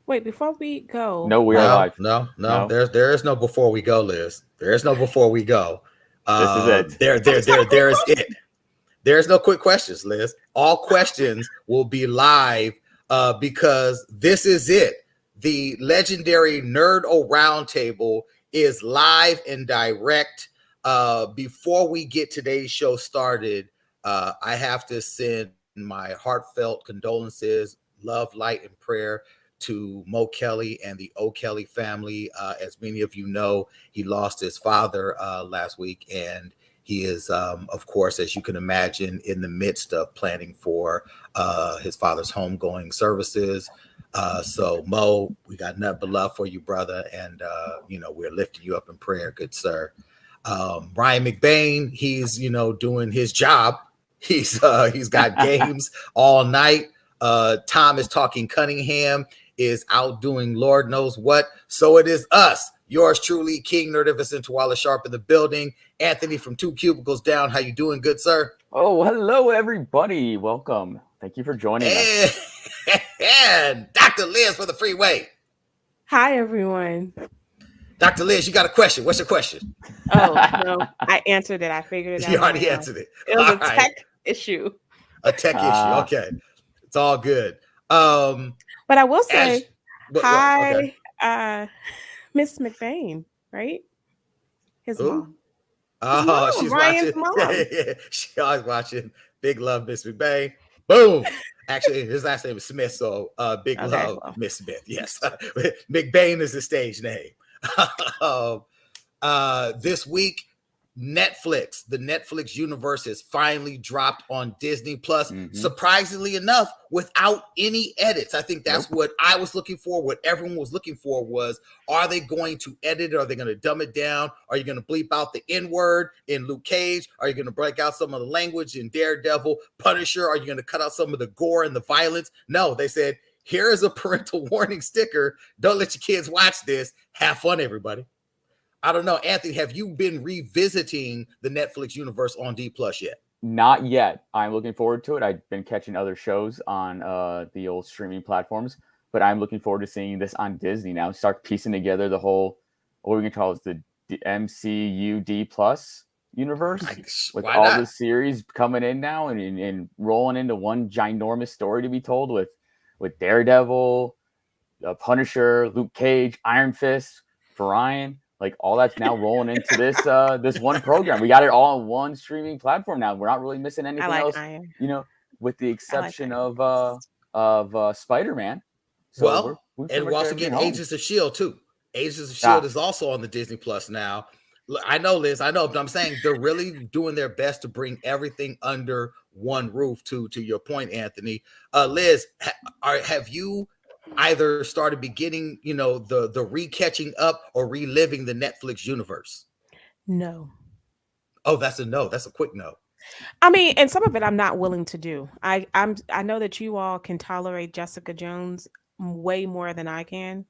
Wait, before we go, No, we are No, live. no, no. No, There is no before we go, Liz. There is no before we go. this is it. I just got a quick There is question. it. There's no quick questions, Liz. All questions will be live because this is it. The legendary Nerd-O-Roundtable is live and direct. Before we get today's show started, I have to send my heartfelt condolences, love, light, and prayer to Mo Kelly and the O. Kelly family. As many of you know, he lost his father last week, and he is, of course, as you can imagine, in the midst of planning for his father's homegoing services. So, Mo, we got nothing but love for you, brother. And, we're lifting you up in prayer, good sir. Ryan McBain, he's, doing his job. He's got games all night. Tom is talking Cunningham, is out doing Lord knows what. So it is us. Yours truly, King Nerdificent Wallace Sharp in the building. Anthony from Two Cubicles Down. How you doing, good sir? Oh, hello, everybody. Welcome. Thank you for joining us. And Dr. Liz for the freeway. Hi, everyone. Dr. Liz, you got a question. What's your question? Oh, no, I answered it. I figured it out. You already answered it. It was All a right. tech issue. A tech issue. Okay. It's all good. But I will say, hi, Okay. Miss McBain, right? His Ooh. mom. Oh, she's Ryan's watching. mom. She always watching. Big love, Miss McBain. Boom. Actually, his last name is Smith, so big love, well. Miss Smith. Yes, McBain is the stage name. This week, Netflix, the Netflix universe has finally dropped on Disney Plus. Surprisingly enough, without any edits. I think that's what I was looking for. What everyone was looking for was, are they going to edit it? Are they going to dumb it down? Are you going to bleep out the N-word in Luke Cage? Are you going to break out some of the language in Daredevil, Punisher? Are you going to cut out some of the gore and the violence? No, they said, here is a parental warning sticker. Don't let your kids watch this. Have fun, everybody. I don't know, Anthony, have you been revisiting the Netflix universe on D Plus yet? Not yet. I'm looking forward to it. I've been catching other shows on the old streaming platforms, but I'm looking forward to seeing this on Disney now. Start piecing together the whole, what we can call it, the MCU D Plus universe with all the series coming in now and rolling into one ginormous story to be told with Daredevil, Punisher, Luke Cage, Iron Fist, for Ryan. Like all that's now rolling into this this one program. We got it all on one streaming platform now. We're not really missing anything else, with the exception of Spider-Man. So and we're also getting Agents of S.H.I.E.L.D. too. Agents of S.H.I.E.L.D. is also on the Disney Plus now. I know, Liz, but I'm saying they're really doing their best to bring everything under one roof. To your point, Anthony. Liz, have you either started beginning, the re-catching up or reliving the Netflix universe? No. Oh, that's a no. That's a quick no. I mean, and some of it I'm not willing to do. I know that you all can tolerate Jessica Jones way more than I can.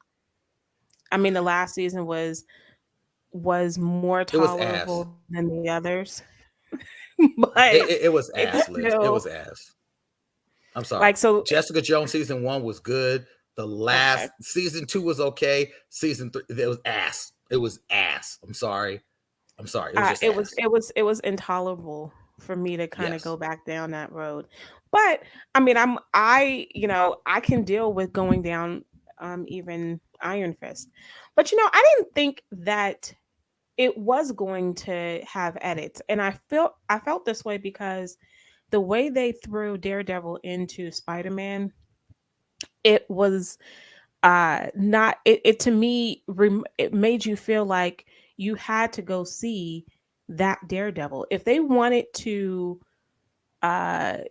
I mean, the last season was more tolerable than the others. But it was ass, Liz. It was ass. I'm sorry. So Jessica Jones season 1 was good. The last season 2 was okay. Season 3, it was ass. It was ass. I'm sorry. It was just it was intolerable for me to kind of go back down that road. But I mean, I can deal with going down even Iron Fist. But I didn't think that it was going to have edits, and I felt this way because the way they threw Daredevil into Spider-Man, it was not it to me. It made you feel like you had to go see that Daredevil. If they wanted to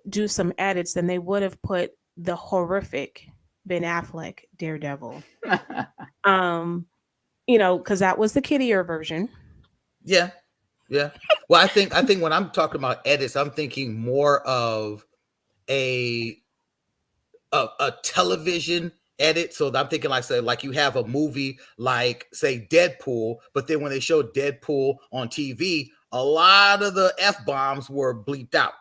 do some edits, then they would have put the horrific Ben Affleck Daredevil. Because that was the kiddier version. Yeah. Well, I think when I'm talking about edits, I'm thinking more of a television edit. So I'm thinking like you have a movie like, say, Deadpool, but then when they showed Deadpool on TV, a lot of the F-bombs were bleeped out.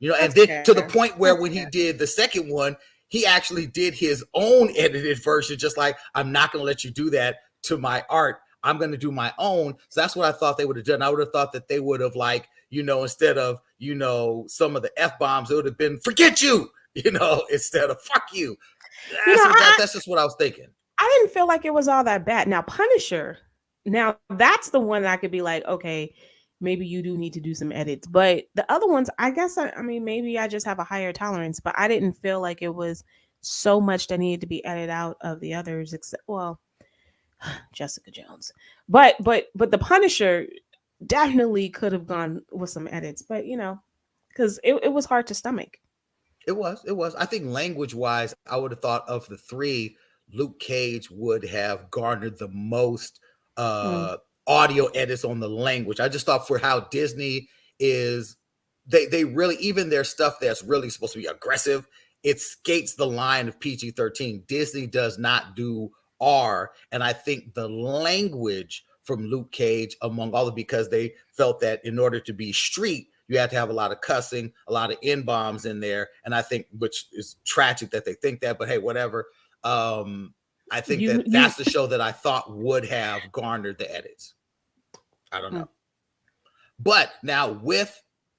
And then to the point where when he did the second one, he actually did his own edited version, just like, I'm not going to let you do that to my art. I'm going to do my own. So that's what I thought they would have done. I would have thought that they would have, like, instead of, some of the F-bombs, it would have been, forget you, instead of fuck you. That's just what I was thinking. I didn't feel like it was all that bad. Now, Punisher, that's the one that I could be like, okay, maybe you do need to do some edits. But the other ones, I guess, I mean, maybe I just have a higher tolerance, but I didn't feel like it was so much that needed to be edited out of the others, except, well, Jessica Jones. But the Punisher definitely could have gone with some edits, but because it was hard to stomach. It was. I think language-wise, I would have thought of the three, Luke Cage would have garnered the most audio edits on the language. I just thought for how Disney is, they really, even their stuff that's really supposed to be aggressive, it skates the line of PG-13. Disney does not do R, and I think the language from Luke Cage, among all of, because they felt that in order to be street, you have to have a lot of cussing, a lot of N-bombs in there. And I think, which is tragic that they think that, but hey, whatever. I think that's the show that I thought would have garnered the edits. I don't know. But now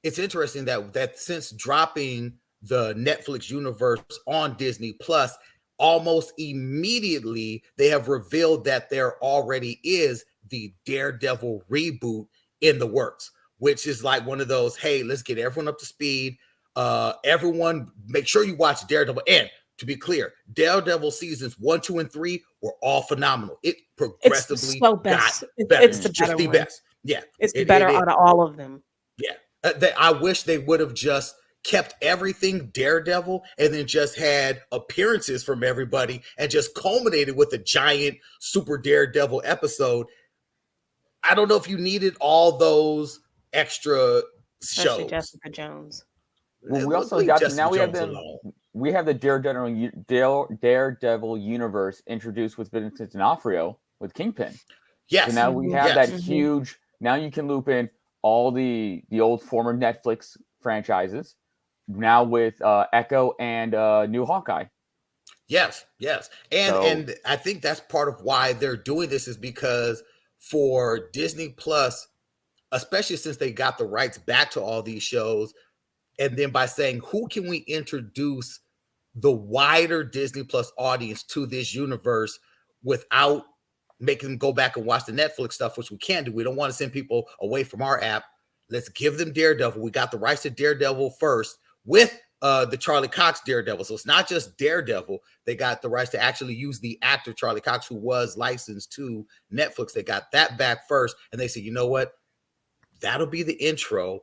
it's interesting that since dropping the Netflix universe on Disney Plus, almost immediately they have revealed that there already is the Daredevil reboot in the works, which is like one of those, hey, let's get everyone up to speed. Everyone, make sure you watch Daredevil. And to be clear, Daredevil seasons 1, 2, and 3 were all phenomenal. It progressively got better. It's just the best. Yeah. It's better out of all of them. Yeah. I wish they would have just kept everything Daredevil and then just had appearances from everybody and just culminated with a giant super Daredevil episode. I don't know if you needed all those extra shows. Jessica Jones. Well, we also got we have the Daredevil universe introduced with Vincent D'Onofrio with Kingpin. Yes. So now we have that huge. Now you can loop in all the old former Netflix franchises. Now with Echo and new Hawkeye. Yes. And I think that's part of why they're doing this, is because for Disney Plus, especially since they got the rights back to all these shows, and then by saying, who can we introduce the wider Disney Plus audience to this universe without making them go back and watch the Netflix stuff, which we can do. We don't want to send people away from our app. Let's give them Daredevil. We got the rights to Daredevil first with the Charlie Cox Daredevil. So it's not just Daredevil. They got the rights to actually use the actor Charlie Cox, who was licensed to Netflix. They got that back first. And they said, you know what? That'll be the intro.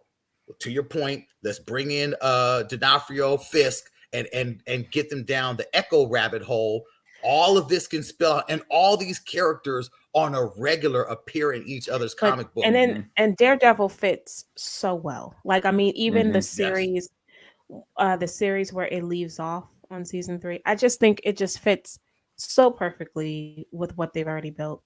To your point, let's bring in D'Onofrio, Fisk, and get them down the Echo rabbit hole. All of this can spell, and all these characters on a regular appear in each other's comic book. And Daredevil fits so well. Like, I mean, even the series, the series where it leaves off on season 3, I just think it just fits so perfectly with what they've already built.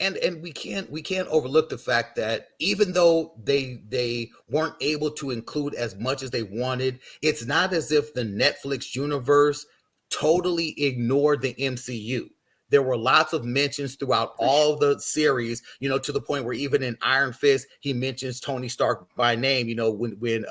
And we can't overlook the fact that even though they weren't able to include as much as they wanted, it's not as if the Netflix universe totally ignored the MCU. There were lots of mentions throughout all of the series, to the point where even in Iron Fist, he mentions Tony Stark by name, when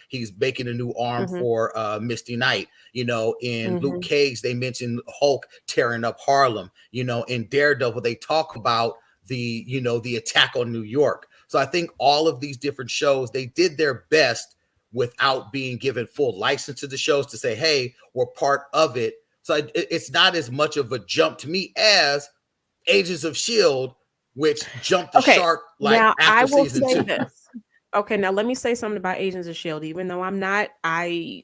he's making a new arm for Misty Knight. In Luke Cage, they mentioned Hulk tearing up Harlem. In Daredevil, they talk about the attack on New York. So I think all of these different shows, they did their best without being given full license to the shows to say, hey, we're part of it. So it's not as much of a jump to me as Agents of S.H.I.E.L.D., which jumped the shark after season 2. This. Okay, now let me say something about Agents of S.H.I.E.L.D., even though I'm not, I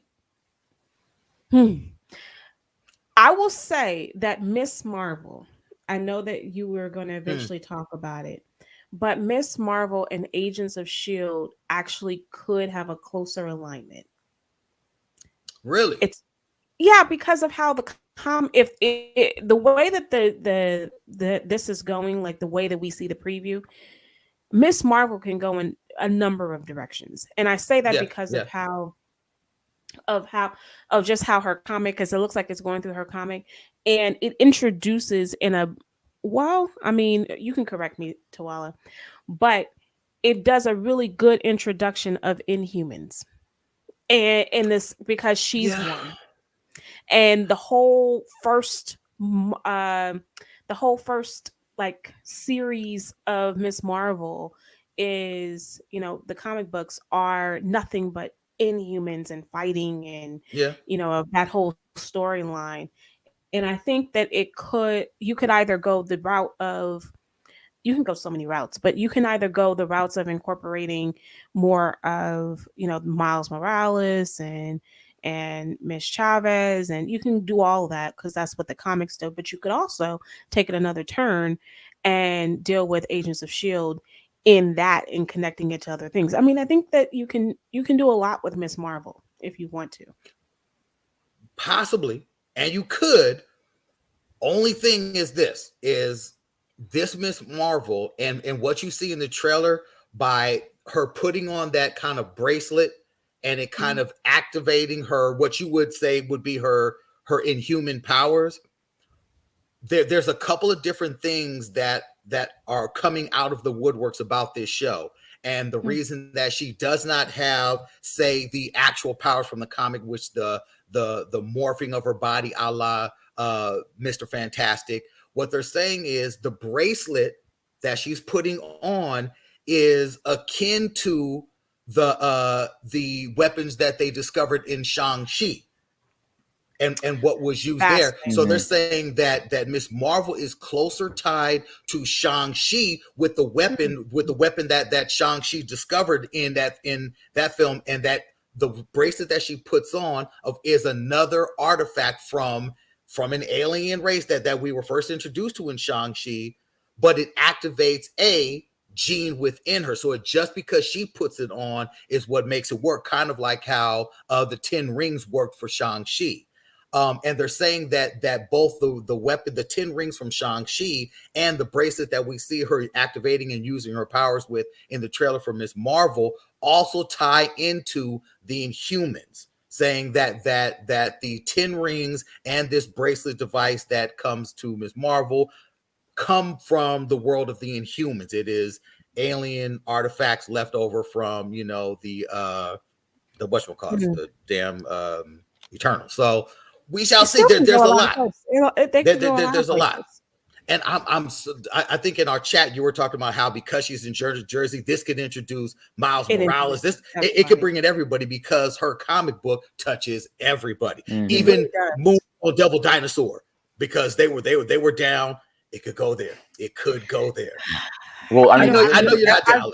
will say that Miss Marvel, I know that you were going to eventually talk about it, but Miss Marvel and Agents of S.H.I.E.L.D. actually could have a closer alignment. Really? Because of how the way that the this is going, like the way that we see the preview, Miss Marvel can go in a number of directions. And I say that because of how of how of just how her comic, because it looks like it's going through her comic, and it introduces in a, well, I mean, you can correct me, Tawala, but it does a really good introduction of Inhumans, and in this, because she's Yeah. one, and the whole first like series of Miss Marvel is, the comic books are nothing but Inhumans and fighting, and Yeah. of that whole storyline. And I think that you could either go the route of, you can go so many routes, but you can either go the routes of incorporating more of, Miles Morales and Miss Chavez, and you can do all of that because that's what the comics do. But you could also take it another turn and deal with Agents of Shield in that and connecting it to other things. I mean, I think that you can do a lot with Miss Marvel if you want to. Possibly, and you could. Only thing is this Miss Marvel, and what you see in the trailer, by her putting on that kind of bracelet and it kind of activating her, what you would say would be her inhuman powers. There's a couple of different things that are coming out of the woodworks about this show. And the reason that she does not have, say, the actual powers from the comic, which the morphing of her body a la Mr. Fantastic, what they're saying is the bracelet that she's putting on is akin to the weapons that they discovered in Shang-Chi. And what was used there. So they're saying that Miss Marvel is closer tied to Shang-Chi with the weapon that Shang-Chi discovered in that film, and that the bracelet that she puts on is another artifact from an alien race that we were first introduced to in Shang-Chi, but it activates a gene within her. So just because she puts it on is what makes it work, kind of like how the 10 rings worked for Shang-Chi. And they're saying that both the weapon, the 10 rings from Shang-Chi, and the bracelet that we see her activating and using her powers with in the trailer for Miss Marvel also tie into the Inhumans, saying that the 10 rings and this bracelet device that comes to Miss Marvel come from the world of the Inhumans. It is alien artifacts left over from, the whatchamacallit, the damn Eternal. So we shall see. There's a lot. There's a lot. And I think in our chat you were talking about how because she's in Jersey, this could introduce Miles Morales. It could bring in everybody because her comic book touches everybody, even Moon or Devil Dinosaur, because they were down. It could go there. It could go there. Well, I know you're not down.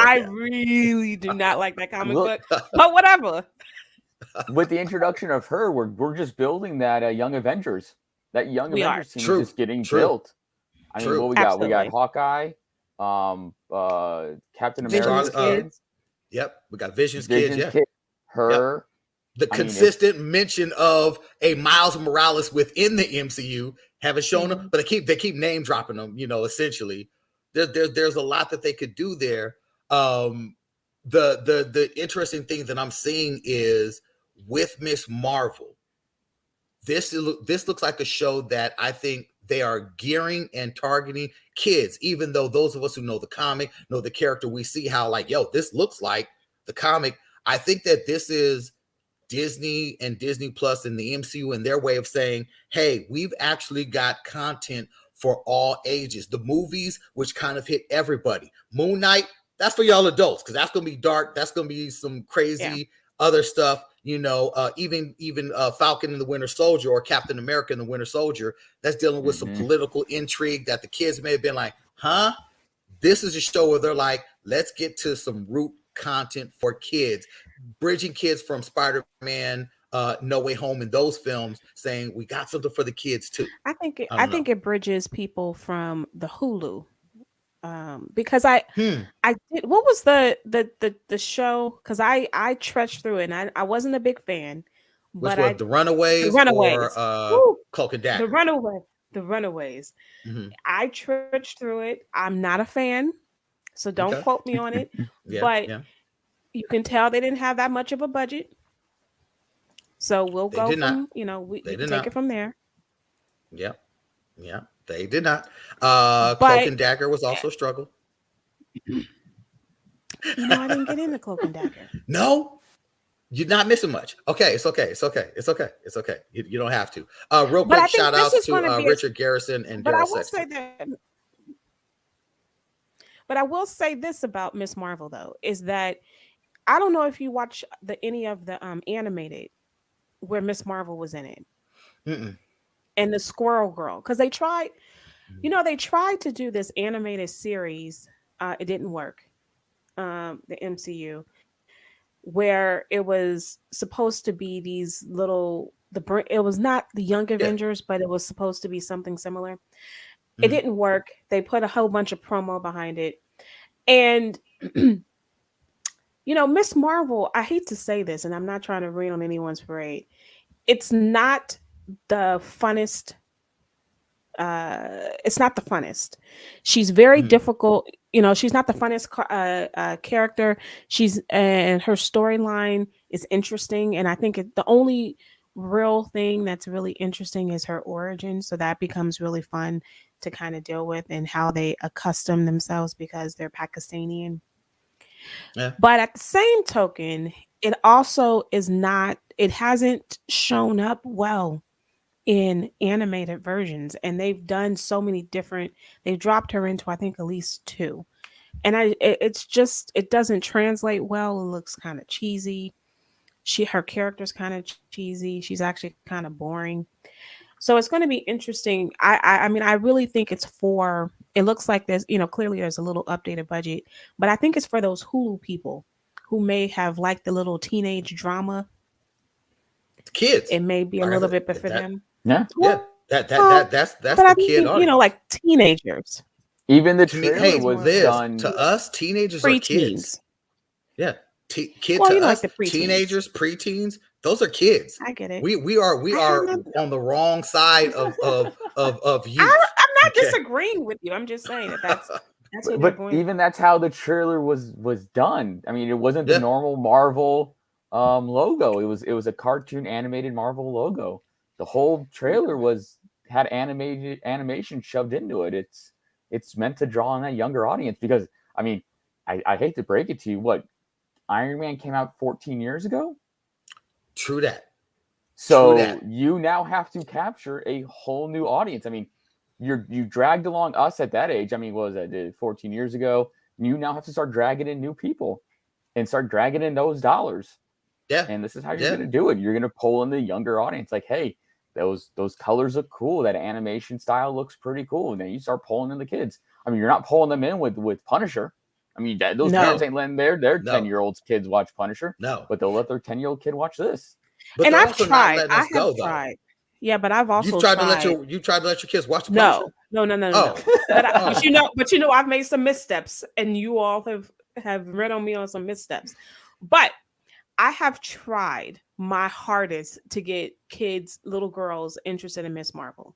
I really do not like that comic book, but whatever. With the introduction of her, we're just building that Young Avengers. That Young Avengers team is just getting built. I mean, what we got? We got Hawkeye, Captain America's kids. Yep, we got Vision's kids. Yeah, her. Yep. The consistent mention of a Miles Morales within the MCU haven't shown them, but they keep name dropping them. Essentially, there's a lot that they could do there. The interesting thing that I'm seeing is with Miss Marvel, this looks like a show that I think they are gearing and targeting kids, even though those of us who know the comic, know the character, we see how this looks like the comic. I think that this is Disney and Disney Plus and the MCU and their way of saying, hey, we've actually got content for all ages. The movies, which kind of hit everybody. Moon Knight, that's for y'all adults, because that's going to be dark. That's going to be some crazy other stuff. Even Falcon and the Winter Soldier, or Captain America and the Winter Soldier, that's dealing with some political intrigue that the kids may have been like, huh? This is a show where they're like, let's get to some root content for kids, bridging kids from Spider-Man, No Way Home, and those films, saying we got something for the kids too. I think it bridges people from the Hulu. Because I did, what was the show? Because I trudged through it and I wasn't a big fan. But the Runaways, or Cloak and Dagger? The Runaways. I trudged through it. I'm not a fan, so don't quote me on it. But you can tell they didn't have that much of a budget. So we'll They go did not. from, we They can did take it not. from there. Yeah. Yeah. They did not. Cloak But and Dagger was also a struggle. I didn't get into Cloak and Dagger. No, you're not missing much. Okay, it's okay. It's okay. It's okay. It's okay. You don't have to. Real But I quick, think shout this outs is to going to be Richard Garrison and but I Daryl will say Sexton. that but I will say this about Miss Marvel though, is that I don't know if you watch any of the animated where Miss Marvel was in it Mm-mm. and the Squirrel Girl, because they tried to do this animated series. It didn't work. The MCU, where it was supposed to be these it was not the Young Yeah. Avengers, but it was supposed to be something similar. It Mhm. didn't work. They put a whole bunch of promo behind it, and Miss Marvel. I hate to say this, and I'm not trying to rain on anyone's parade. It's not the funnest. It's not the funnest. She's very Mhm. difficult. She's not the funnest character. And her storyline is interesting, and I think the only real thing that's really interesting is her origin. So that becomes really fun to kind of deal with and how they accustom themselves because they're Pakistani. Yeah. But at the same token, it also is not. It hasn't shown up well in animated versions, and they've done so many different. They've dropped her into, I think, at least two, and it's just, it doesn't translate well. It looks kind of cheesy. Her character's kind of cheesy. She's actually kind of boring. So it's going to be interesting. I mean, I really think it's for. It looks like there's, clearly there's a little updated budget, but I think it's for those Hulu people who may have liked the little teenage drama. Kids. It may be a Like I little said, bit for Yeah. them. Yeah. yeah. Well, That's but I the mean, kid audience. like teenagers, Even the To me, trailer hey, Miss was Marvel, Liz, done. to us, teenagers are kids. preteens. Yeah. Kid Well, to like us, the preteens. teenagers, preteens, those are kids. I get it. We I have are nothing. on the wrong side of youth. I'm not Okay. disagreeing with you. I'm just saying that's what they're But going. even that's how the trailer was done. I mean, it wasn't the Yeah. normal Marvel logo. It was a cartoon animated Marvel logo. The whole trailer had animation shoved into it. It's meant to draw on that younger audience because I mean, I hate to break it to you, what Iron Man came out 14 years ago? True that. So you now have to capture a whole new audience. I mean, you dragged along us at that age. I mean, what was that, 14 years ago? You now have to start dragging in new people and start dragging in those dollars. Yeah. And this is how you're going to do it. You're going to pull in the younger audience. Like, hey, those colors look cool. That animation style looks pretty cool. And then you start pulling in the kids. I mean, you're not pulling them in with Punisher. I mean, those parents ain't letting their 10-year-old kids watch Punisher. No. But they'll let their 10-year-old kid watch this. But And they're I've also tried. not letting us go, though. Tried. Yeah, but I've also You've tried to let your kids watch the Punisher? No. But I've made some missteps, and you all have read on me on some missteps. But I have tried my hardest to get kids, little girls, interested in Miss Marvel.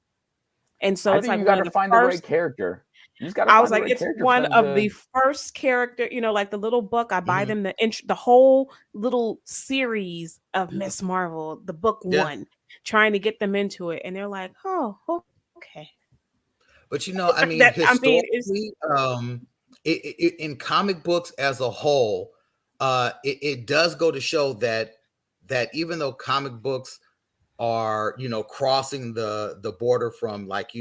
And so it's like you got to find the right character. You just got to find the right character. It's one of the first character, like the little book. I buy them the whole little series of Miss Marvel, the book one, trying to get them into it, and they're like, "Oh, okay." But I mean, historically, in comic books as a whole, it does go to show that even though comic books are crossing the border from like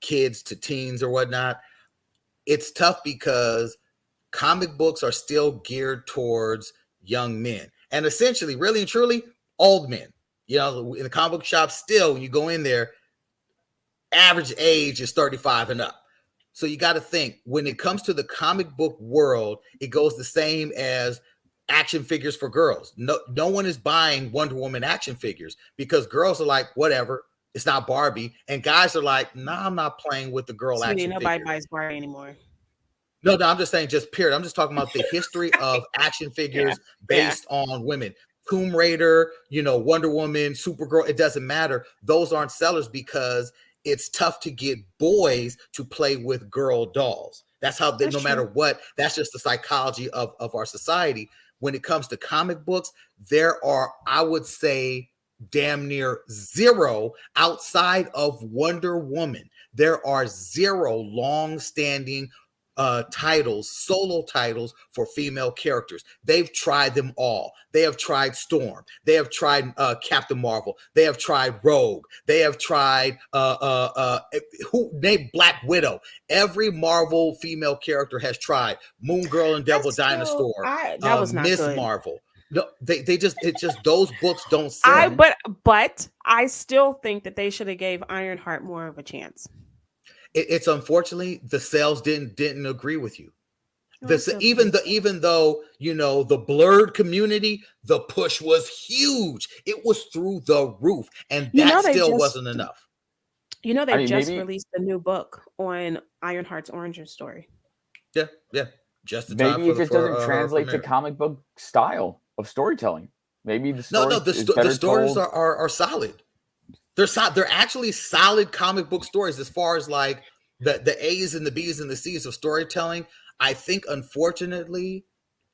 kids to teens or whatnot, it's tough because comic books are still geared towards young men and essentially, really and truly, old men. In the comic book shop, still when you go in there, average age is 35 and up. So you got to think, when it comes to the comic book world, it goes the same as action figures for girls. No one is buying Wonder Woman action figures because girls are like, whatever, it's not Barbie. And guys are like, nah, I'm not playing with the girl action figure. Nobody buys Barbie anymore. No, I'm just saying, just period. I'm just talking about the history of action figures based on women. Tomb Raider, Wonder Woman, Supergirl, it doesn't matter. Those aren't sellers because it's tough to get boys to play with girl dolls. That's how no matter what, that's just the psychology of our society. When it comes to comic books, there are, I would say, damn near zero outside of Wonder Woman. There are zero long-standing titles, solo titles for female characters. They've tried them all. They have tried Storm. They have tried Captain Marvel. They have tried Rogue. They have tried who named Black Widow. Every Marvel female character has tried. Moon Girl and Devil Dinosaur. That was not Miss good. Marvel. No, it's just those books don't sell. But I still think that they should have gave Ironheart more of a chance. It's unfortunately the sales didn't agree with you. Even though the blurred community, the push was huge. It was through the roof, and that still wasn't enough. They released a new book on Ironheart's origin story. Yeah. Just maybe it just doesn't translate to comic book style of storytelling. Maybe the story the stories are solid. They're actually solid comic book stories as far as like the A's and the B's and the C's of storytelling. I think, unfortunately,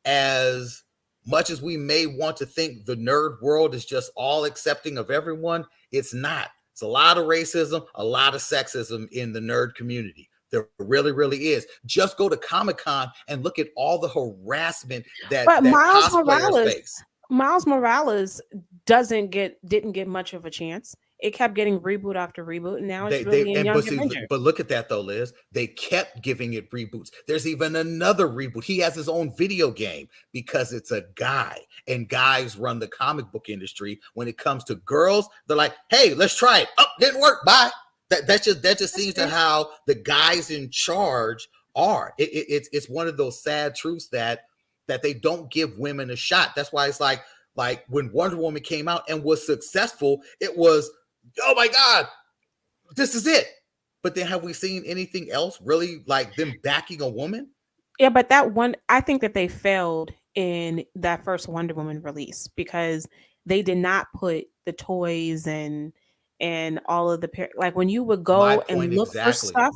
as much as we may want to think the nerd world is just all accepting of everyone, it's not. It's a lot of racism, a lot of sexism in the nerd community. There really, really is. Just go to Comic-Con and look at all the harassment that cosplayers face. Miles Morales didn't get much of a chance. It kept getting reboot after reboot, and now it's really a young Avenger. But look at that though, Liz. They kept giving it reboots. There's even another reboot. He has his own video game because it's a guy, and guys run the comic book industry. When it comes to girls, they're like, "Hey, let's try it. Oh, didn't work. Bye." That just seems to how the guys in charge are. It's one of those sad truths that they don't give women a shot. That's why it's like when Wonder Woman came out and was successful, it was, oh my God, this is it. But then have we seen anything else really like them backing a woman? Yeah, but I think that they failed in that first Wonder Woman release because they did not put the toys and all of the like when you would go and look for stuff,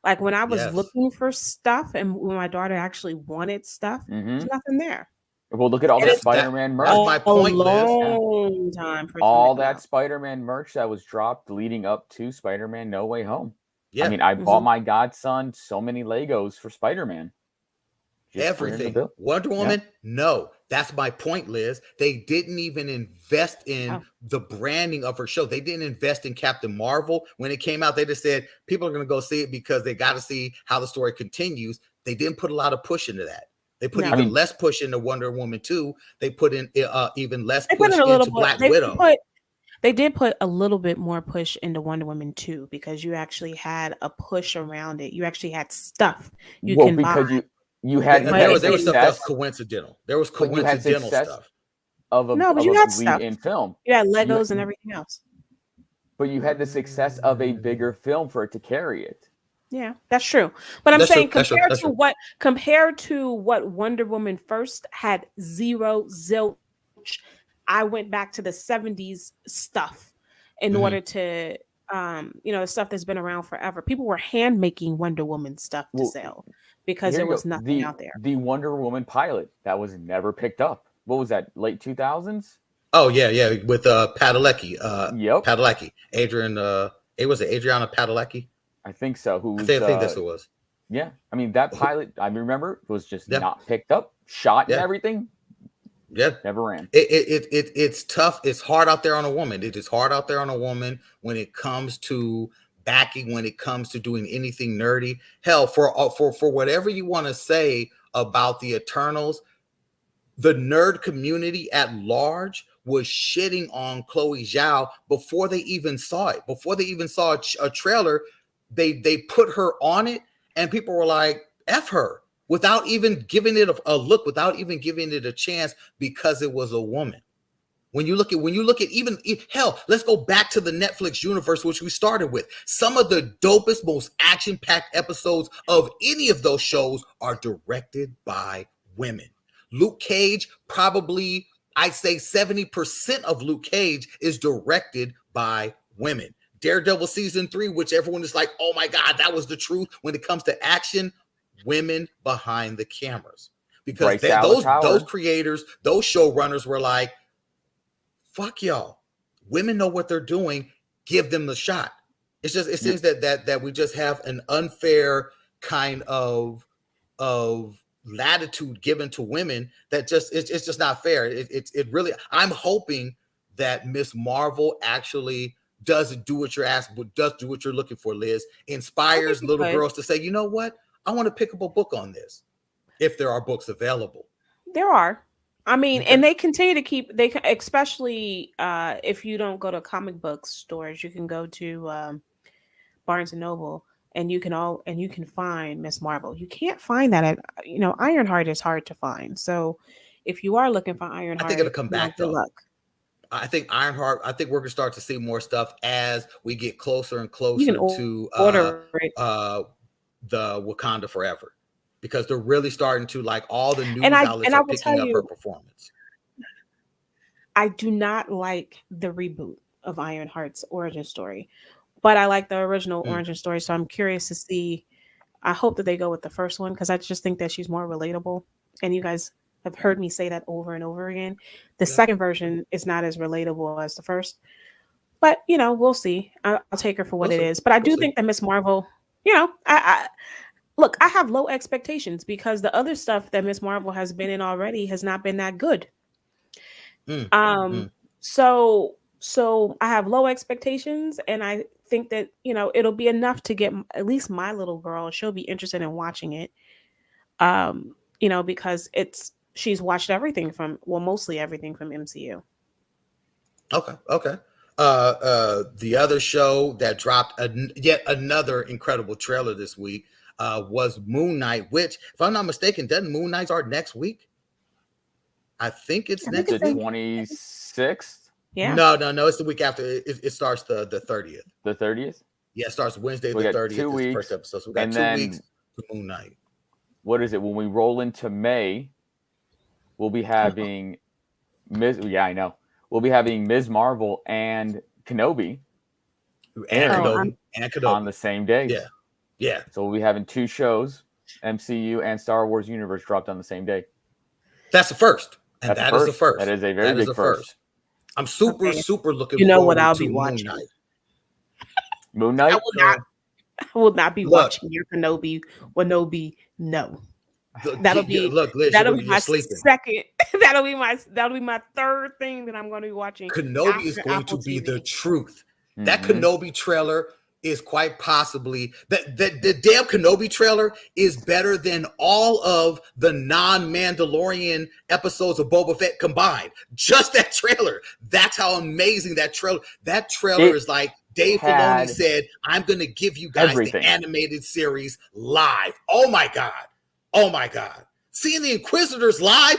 like when I was looking for stuff and when my daughter actually wanted stuff, there's nothing there. Well, look at all the Spider-Man merch. That's my point, long time for all that Spider-Man merch that was dropped leading up to Spider-Man No Way Home. Yeah. I mean, I bought my godson so many Legos for Spider-Man. Everything. Wonder Woman, no. That's my point, Liz. They didn't even invest in the branding of her show. They didn't invest in Captain Marvel. When it came out, they just said people are going to go see it because they got to see how the story continues. They didn't put a lot of push into that. They put even less push into Wonder Woman 2. They put in even less push into Black Widow. They did put a little bit more push into Wonder Woman 2 because you actually had a push around it. You actually had stuff you can buy. You had there was stuff that's coincidental. There was coincidental stuff. But you had stuff in film. You had Legos and everything else. But you had the success of a bigger film for it to carry it. Yeah, that's true. But I'm saying compared to what Wonder Woman first had, zilch. I went back to the 70s stuff in order to the stuff that's been around forever. People were hand making Wonder Woman stuff to sell because there was nothing out there. The Wonder Woman pilot that was never picked up. What was that? Late 2000s? Oh yeah, with Padalecki. Yep. Padalecki. Adriana Padalecki? I think so. I think that's who it was. Yeah. I mean, that pilot, I remember, was just not picked up, shot and everything. Yeah. Never ran. It's tough. It's hard out there on a woman. It is hard out there on a woman when it comes to backing, when it comes to doing anything nerdy. Hell, for whatever you want to say about the Eternals, the nerd community at large was shitting on Chloe Zhao before they even saw it. Before they even saw a trailer, they put her on it, and people were like, F her, without even giving it a look, without even giving it a chance because it was a woman. When you look at even hell, let's go back to the Netflix universe, which we started with. Some of the dopest, most action-packed episodes of any of those shows are directed by women. Luke Cage, probably, I'd say 70% of Luke Cage is directed by women. Daredevil season 3, which everyone is like, oh my God, that was the truth. When it comes to action, women behind the cameras. Because those creators, those showrunners were like, fuck y'all. Women know what they're doing. Give them the shot. It seems that we just have an unfair kind of latitude given to women that it's just not fair. It really. I'm hoping that Miss Marvel actually doesn't do what you're asking, but does do what you're looking for, Liz. Inspires little girls to say, you know what? I want to pick up a book on this. If there are books available. There are. I mean, and they continue to keep, especially if you don't go to comic book stores, you can go to Barnes and Noble, and you can find Miss Marvel. You can't find that at, Ironheart is hard to find. So if you are looking for Ironheart, I think it'll come back though. Good luck. I think Ironheart. I think we're gonna start to see more stuff as we get closer and closer to the Wakanda Forever, because they're really starting to, like, all the news outlets are picking up her performance. I do not like the reboot of Ironheart's origin story, but I like the original origin story. So I'm curious to see. I hope that they go with the first one, because I just think that she's more relatable. And you guys have heard me say that over and over again. The second version is not as relatable as the first, but we'll see. I'll take her for what it is. But I do think that Miss Marvel, I look, I have low expectations, because the other stuff that Miss Marvel has been in already has not been that good. So I have low expectations, and I think that it'll be enough to get at least my little girl. She'll be interested in watching it. Because she's watched everything mostly everything from MCU. Okay. The other show that dropped yet another incredible trailer this week was Moon Knight, which, if I'm not mistaken, doesn't Moon Knight start next week? I think it's next week. 26th? Yeah. No. It's the week after. It starts the 30th. The 30th? Yeah, it starts Wednesday the 30th. 2 weeks. First episode. So we got 2 weeks to Moon Knight. What is it? When we roll into May, we'll be having We'll be having Ms. Marvel and Kenobi. And Kenobi on the same day. Yeah. So we'll be having 2 shows, MCU and Star Wars Universe, dropped on the same day. That's the first. And that is the first. That is a very big first. I'm super looking forward what I'll to be Moon watching. Knight. Moon Knight? I will not be watching your Kenobi. No. That'll be Liz, that'll be my second. That'll be my third thing that I'm going to be watching. Kenobi is going to be the truth. That Kenobi trailer is quite possibly the damn Kenobi trailer is better than all of the non-Mandalorian episodes of Boba Fett combined. Just that trailer. That's how amazing that trailer is. Like Dave Filoni said, I'm going to give you guys the animated series live. Oh my God. Seeing the Inquisitors live,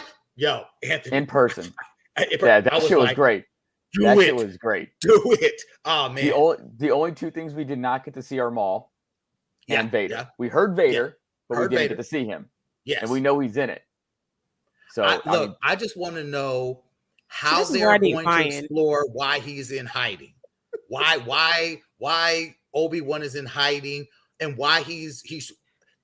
Anthony. In person. That shit was great. Shit was great. Do it. Oh man. The only 2 things we did not get to see are Maul and Vader. Yeah. We heard Vader, but we didn't get to see him. Yes. And we know he's in it. So I just want to know how they're going to explore why he's in hiding. Why Obi-Wan is in hiding, and why he's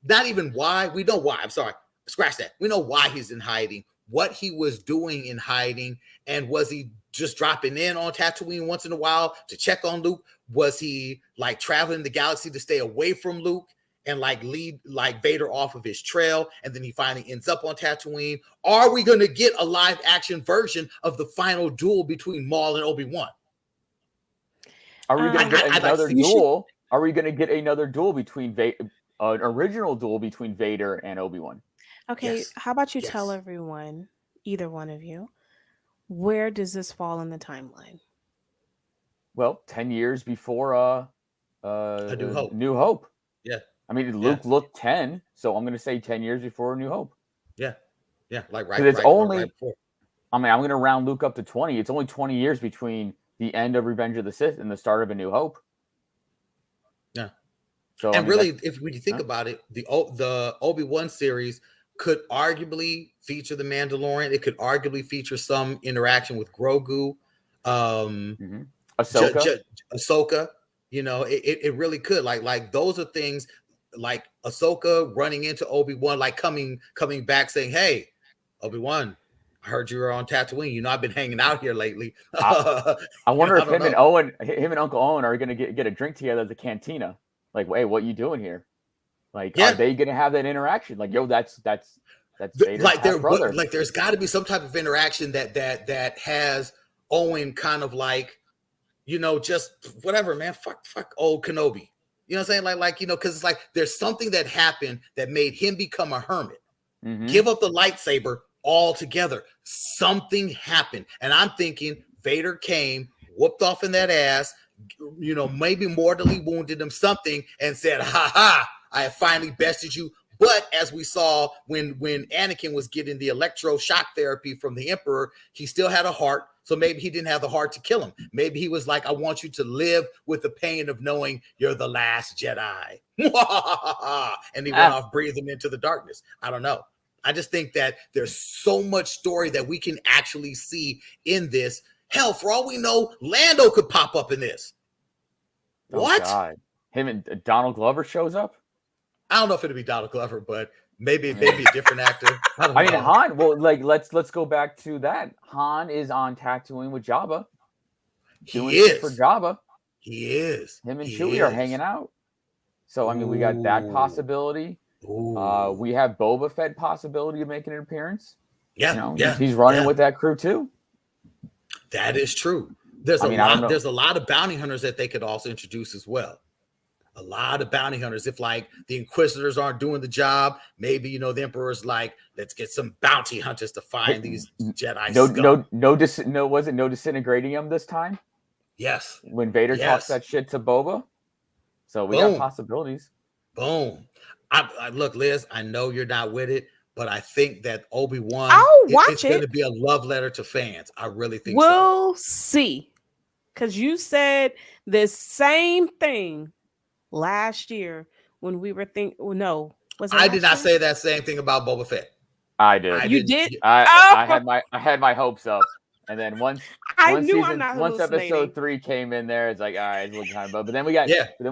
not even why. We know why. I'm sorry. Scratch that. We know why he's in hiding, what he was doing in hiding, and was he just dropping in on Tatooine once in a while to check on Luke? Was he like traveling the galaxy to stay away from Luke and like lead like Vader off of his trail, and then he finally ends up on Tatooine? Are we going to get a live action version of the final duel between Maul and Obi-Wan? Are we going to get another duel? Are we going to get another duel between an original duel between Vader and Obi-Wan? Okay, how about you tell everyone, either one of you, where does this fall in the timeline? Well, 10 years before A New Hope. New Hope. Yeah. I mean, Luke looked 10, so I'm going to say 10 years before A New Hope. Yeah. Like right before. I mean, I'm going to round Luke up to 20. It's only 20 years between the end of Revenge of the Sith and the start of A New Hope. Yeah. So, and really, when you think about it, the Obi-Wan series could arguably feature the Mandalorian. It could arguably feature some interaction with Grogu, Ahsoka. It really could. Like those are things like Ahsoka running into Obi-Wan, like coming back saying, "Hey, Obi-Wan, I heard you were on Tatooine. You know, I've been hanging out here lately. I wonder if him and Uncle Owen are gonna get a drink together at the cantina. Like, hey, what you doing here? Like, are they gonna have that interaction? Like, yo, that's Vader's like brother. Like, there's got to be some type of interaction that has Owen kind of like, you know, just whatever, man. Fuck old Kenobi. You know what I'm saying? Like, you know, because it's like there's something that happened that made him become a hermit. Give up the lightsaber altogether. Something happened. And I'm thinking Vader came, whooped off in that ass, you know, maybe mortally wounded him, something, and said, ha ha, I have finally bested you. But as we saw when Anakin was getting the electroshock therapy from the Emperor, he still had a heart. So maybe he didn't have the heart to kill him. Maybe he was like, I want you to live with the pain of knowing you're the last Jedi. And he went off breathing into the darkness. I don't know. I just think that there's so much story that we can actually see in this. Hell, for all we know, Lando could pop up in this. What? God. Him and Donald Glover shows up? I don't know if it'll be Donald Glover, but maybe a different actor. I mean, Han. Well, like let's go back to that. Han is on Tatooine with Jabba. He is for Jabba. He is. Him and Chewie are hanging out. So I mean, we got that possibility. We have Boba Fett possibility of making an appearance. Yeah, he's running with that crew too. That is true. There's a lot of bounty hunters that they could also introduce as well. A lot of bounty hunters. If like the Inquisitors aren't doing the job, maybe, you know, the Emperor's like, let's get some bounty hunters to find these Jedi. No disintegrating them this time. Yes. When Vader talks that shit to Boba. So we got possibilities. Boom. I look, Liz, I know you're not with it, but I think that Obi-Wan it's going to be a love letter to fans. I really think we'll see. Because you said the same thing last year when we were I did not say that same thing about Boba Fett. I did. You did? I had my hopes up. And then once episode 3 came in there, it's like, all right, it's looking kind of, but then we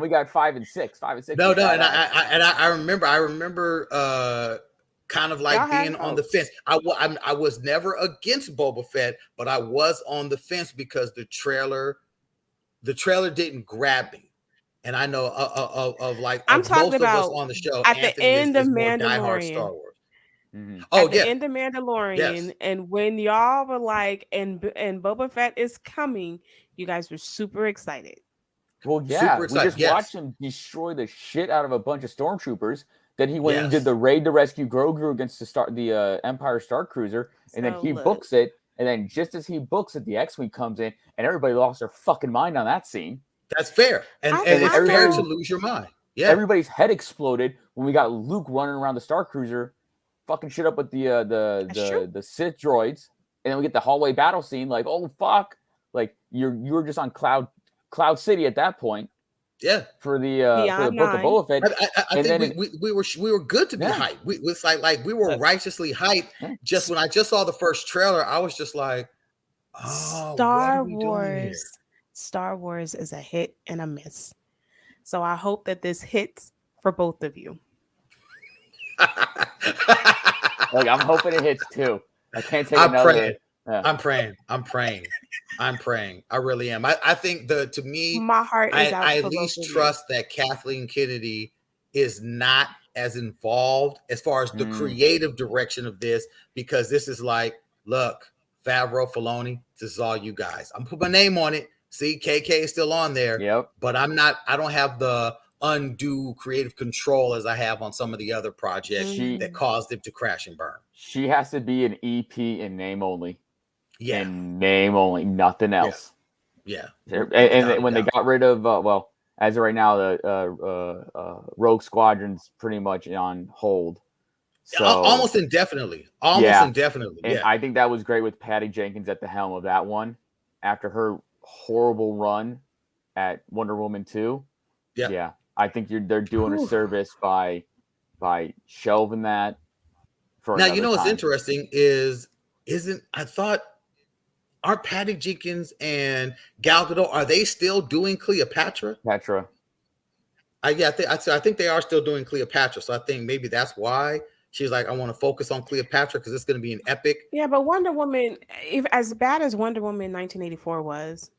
got 5 and 6. No, and I remember kind of like being on the fence. I was never against Boba Fett, but I was on the fence because the trailer didn't grab me. And I know of like I'm talking most about of us on the show at the end of Mandalorian. Star Wars. Mm-hmm. At the end of Mandalorian, and when y'all were like, and Boba Fett is coming, you guys were super excited. Well, yeah, we just watched him destroy the shit out of a bunch of stormtroopers. Then he went and did the raid to rescue Grogu against the Empire Star Cruiser, and then he books it. And then just as he books it, the X-Wing comes in, and everybody lost their fucking mind on that scene. That's fair, and it's fair to lose your mind. Yeah, everybody's head exploded when we got Luke running around the Star Cruiser, fucking shit up with the Sith droids, and then we get the hallway battle scene. Like, oh fuck, like you were just on Cloud City at that point. Yeah, for the Book of Boba Fett. I think we were good to be hyped. It's like we were righteously hyped. Just when I just saw the first trailer, I was just like, oh, Star Wars is a hit and a miss. So I hope that this hits for both of you. Like, I'm hoping it hits too. I can't take another. I'm praying. I really am. I think to me, my heart is out. I at least trust that Kathleen Kennedy is not as involved as far as the creative direction of this, because this is like, look, Favreau, Filoni, this is all you guys. I'm putting my name on it. See, KK is still on there. Yep. But I don't have the undue creative control as I have on some of the other projects that caused it to crash and burn. She has to be an EP in name only. Yeah. In name only, nothing else. Yeah. And when they got rid of, as of right now, the Rogue Squadron's pretty much on hold. So almost indefinitely. Indefinitely. And I think that was great with Patty Jenkins at the helm of that one after her horrible run at Wonder Woman 2. Yeah. I think they're doing a service by shelving that for now. You know what's interesting aren't Patty Jenkins and Gal Gadot, are they still doing Cleopatra? I think they are still doing Cleopatra. So I think maybe that's why She's like, I want to focus on Cleopatra because it's going to be an epic. Yeah, but Wonder Woman, if as bad as Wonder Woman 1984 was,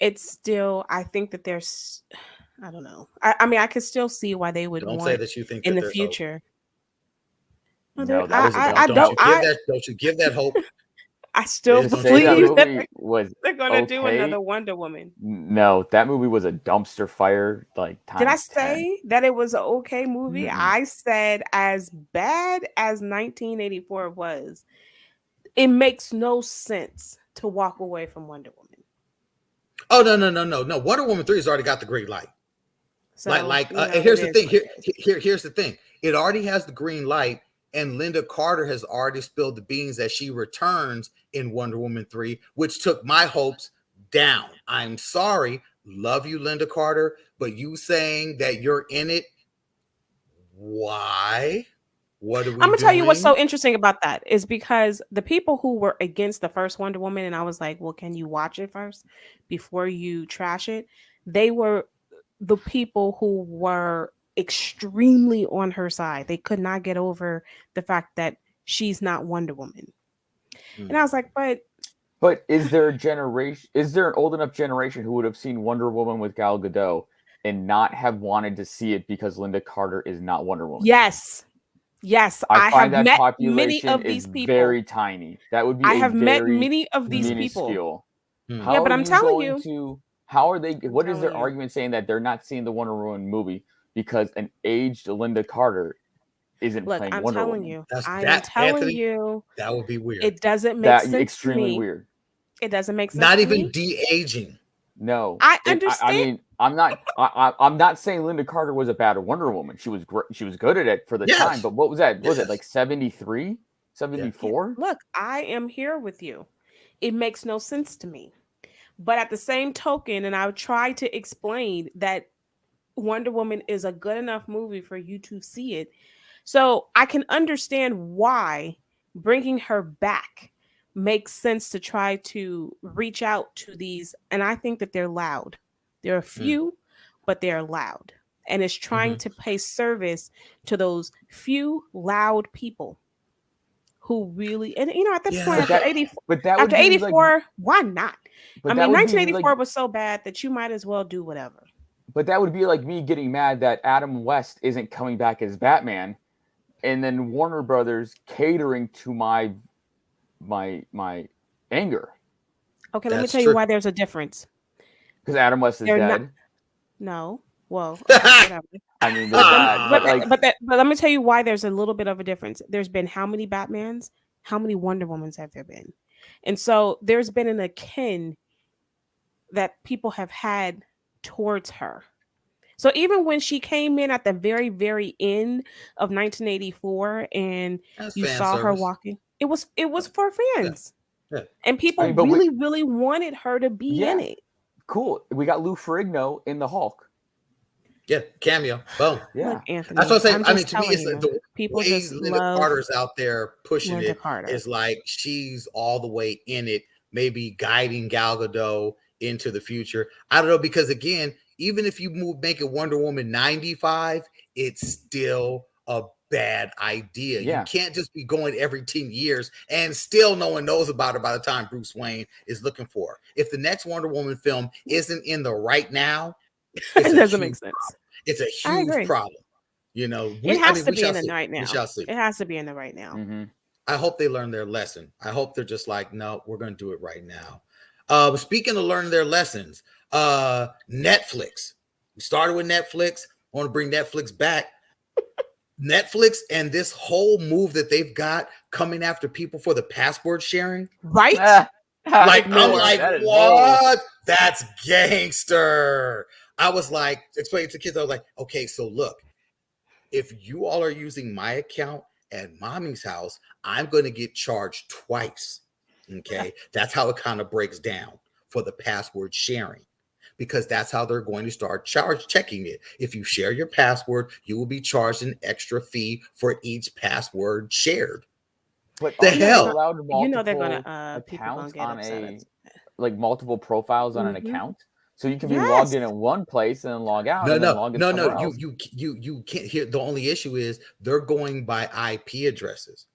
it's still, I think that there's, I don't know. I mean, I could still see why they would Don't say want that you think in that the there's hope. future. No, No, that was a I Don't don't, you give that hope. I still Don't say that believe that movie was they're gonna do okay. another Wonder Woman. No, that movie was a dumpster fire. Like Did I times 10. say that it was an okay movie? Mm-mm. I said as bad as 1984 was, it makes no sense to walk away from Wonder Woman. Oh no! Wonder Woman 3 has already got the green light. So, And here's the thing. Here's the thing. It already has the green light, and Linda Carter has already spilled the beans that she returns in Wonder Woman 3, which took my hopes down. I'm sorry, love you, Linda Carter, but you saying that you're in it, why? What are we I'm gonna tell you what's doing? so interesting about that is because the people who were against the first Wonder Woman, and I was like, well, can you watch it first before you trash it? They were the people who were extremely on her side. They could not get over the fact that she's not Wonder Woman. And I was like, but is there a generation? Is there an old enough generation who would have seen Wonder Woman with Gal Gadot and not have wanted to see it because Linda Carter is not Wonder Woman? yes, I find have that met many population of is these people. very tiny. That would be I have met very many of these minuscule. people. How Yeah, but are I'm you telling going you. to? How are they? What is their telling you. argument saying that they're not seeing the Wonder Woman movie because an aged Linda Carter isn't Look, playing I'm Wonder telling Woman? you. That's I am that, telling Anthony. you. That would be weird. It doesn't make That sense extremely to me. weird. It doesn't make sense. Not to even me. de-aging. No, I understand. I mean, I'm not. I'm not saying Linda Carter was a bad Wonder Woman. She was great. She was good at it for the time. But what was that? Was it like 73, 74? Look, I am here with you. It makes no sense to me. But at the same token, and I've tried to explain that Wonder Woman is a good enough movie for you to see it. So I can understand why bringing her back makes sense to try to reach out to these. And I think that they're loud. There are few, but they're loud. And it's trying to pay service to those few loud people who really, and at this point, after 84, after 84, why not? I mean, 1984 was so bad that you might as well do whatever. But that would be like me getting mad that Adam West isn't coming back as Batman, and then Warner Brothers catering to my anger. Okay, let me tell you why there's a difference. Because Adam West is dead. No. Well, whatever. I mean, but let me tell you why there's a little bit of a difference. There's been how many Batmans? How many Wonder Womans have there been? And so there's been an akin that people have had towards her. So even when she came in at the very, very end of 1984 and you saw her walking, it was for fans. Yeah. And people really wanted her to be in it. Cool. We got Lou Ferrigno in the Hulk. Yeah, cameo. Boom. Yeah. Look, Anthony, that's what I'm saying. I mean, to me, it's the people way just Linda love Carter's out there pushing Linda it Carter. is like she's all the way in it, maybe guiding Gal Gadot into the future. I don't know, because again, even if you make it Wonder Woman 95, it's still a bad idea. Yeah. You can't just be going every 10 years and still no one knows about it by the time Bruce Wayne is looking for her. If the next Wonder Woman film isn't in the right now, it doesn't make sense. Problem. It's a huge problem. It has to be in the right now. We shall see. It has to be in the right now. Mm-hmm. I hope they learn their lesson. I hope they're just like, no, we're going to do it right now. Speaking of learning their lessons, Netflix. We started with Netflix. I want to bring Netflix back. Netflix and this whole move that they've got coming after people for the password sharing. Right? I'm like, what? That's gangster. I was like, explaining to kids, I was like, okay, so look, if you all are using my account at mommy's house, I'm going to get charged twice. Okay. That's how it kind of breaks down for the password sharing, because that's how they're going to start checking it. If you share your password, you will be charged an extra fee for each password shared. But the hell, allowed they're gonna accounts on multiple profiles on an account. So you can be logged Yes. in one place and then log out No, and then no, log in no, somewhere no. else. You can't hear. The only issue is they're going by IP addresses.